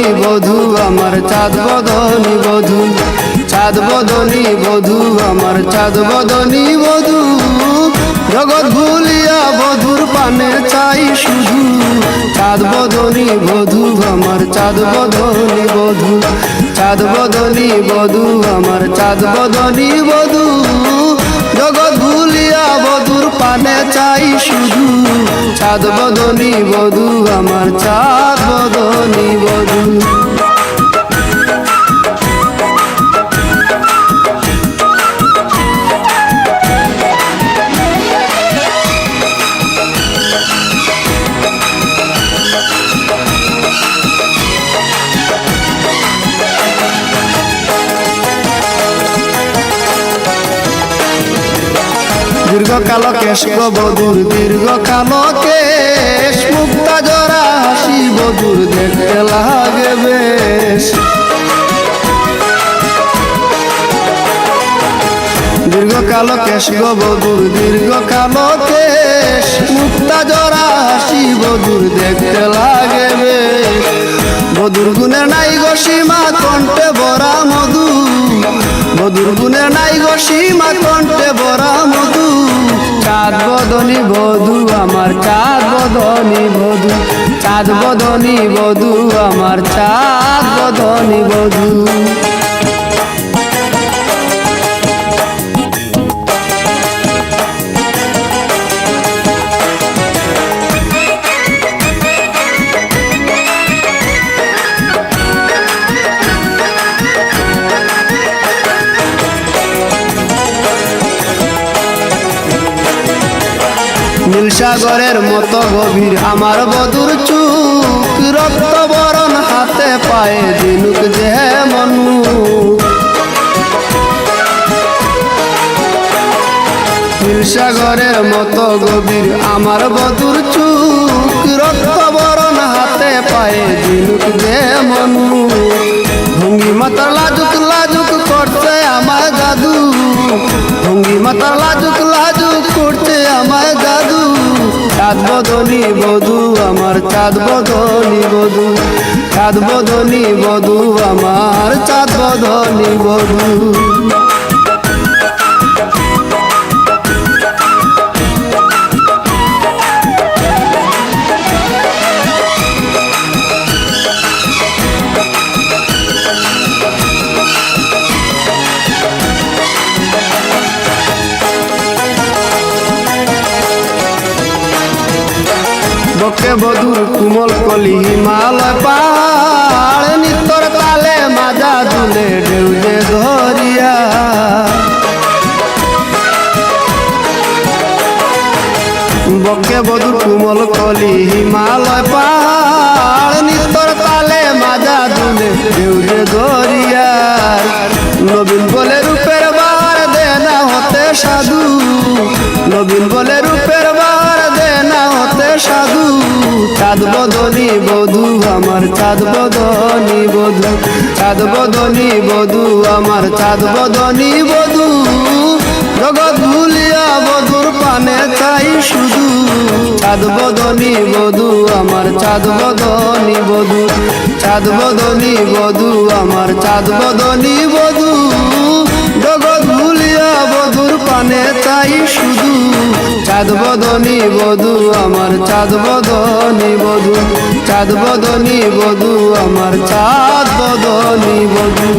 বদনী বধূ আমার চাঁদ বদনী বধূ, চাঁদ বদনী বধূ আমার চাঁদ বদনী বধূ। জগৎ ভুলিয়া বধূর পানে চাই শুধু, চাঁদ বদনী বধূ আমার চাঁদ বদনী বধূ, চাঁদ বদনী বধূ আমার চাঁদ বদনী বধূ। জগৎ ভুলিয়া বধূর পানে চাই শুধু, চাঁদ বদনী বধূ আমার চাঁদ বদনী বধূ। দীর্ঘকাল কেশ গো বধূর দীর্ঘকাল কেশ, মুক্তা জরা হাসি বধূর দেখতে লাগে বেশ। দীর্ঘকাল কেশ গো বধূর দীর্ঘকাল কেশ, মুক্তা জরা হাসি বধূর দেখতে লাগে বেশ। বধূর গুণে নাই গো সীমা কণ্ঠে ভরা মধু, বধূর গুণে নাই গো সীমা কণ্ঠে ভরা মধু। চাঁদ বদনী বধূ আমার চাঁদ বদনী বধূ, চাঁদ বদনী বধূ আমার চাঁদ বদনী বধূ। নীল সাগরের মতো গভীর আমার বধূর চুক, রক্ত বরণ হাতে পায়ে দিনুক যে মনু। নীল সাগরের মতো গভীর আমার বধূর চুক, রক্ত বরণ হাতে পায়ে দিনুক যে মনু। ভঙ্গি মাতার লাজুক লাজুক করছে আমায় জাদু, ভঙ্গি মাতার লাজুক লাজুক করছে আমায় জাদু। চাঁদ বদনী বধূ আমার চাঁদ বদনী বধূ, চাঁদ বদনী বধূ আমার চাঁদ বদনী বধূ। বকে বধূর কুমল কলি হিমালয় পাহাড়, নিত্যর তালে মাজা দুলে ঢেউ যে ধরিয়া। বকে বধূর কুমল কলি হিমালয় পাহাড়, নিত্যর তালে মাজা দুলে ঢেউ যে ধরিয়া। নবীন বলে রূপের বার দে না হতে সাধু, নবীন বলে রূপের বার দে না হতে সাধু। চাঁদ বদনী বধূ আমার চাঁদ বদনী বধূ, চাঁদ বদনী বধূ আমার চাঁদ বদনী বধূ। জগৎ ভুলিয়া বধূর পানে চাই শুধু, চাঁদ বদনী বধূ আমার চাঁদ বদনী বধূ, চাঁদ বদনী বধূ আমার চাঁদ বদনী বধূ। জগৎ ভুলিয়া বধূর পানে চাই শুধু, চাঁদ বদনী বধূ আমার চাঁদ বদনী বধূ, চাঁদ বদনী বধূ আমার চাঁদ বদনী বধূ।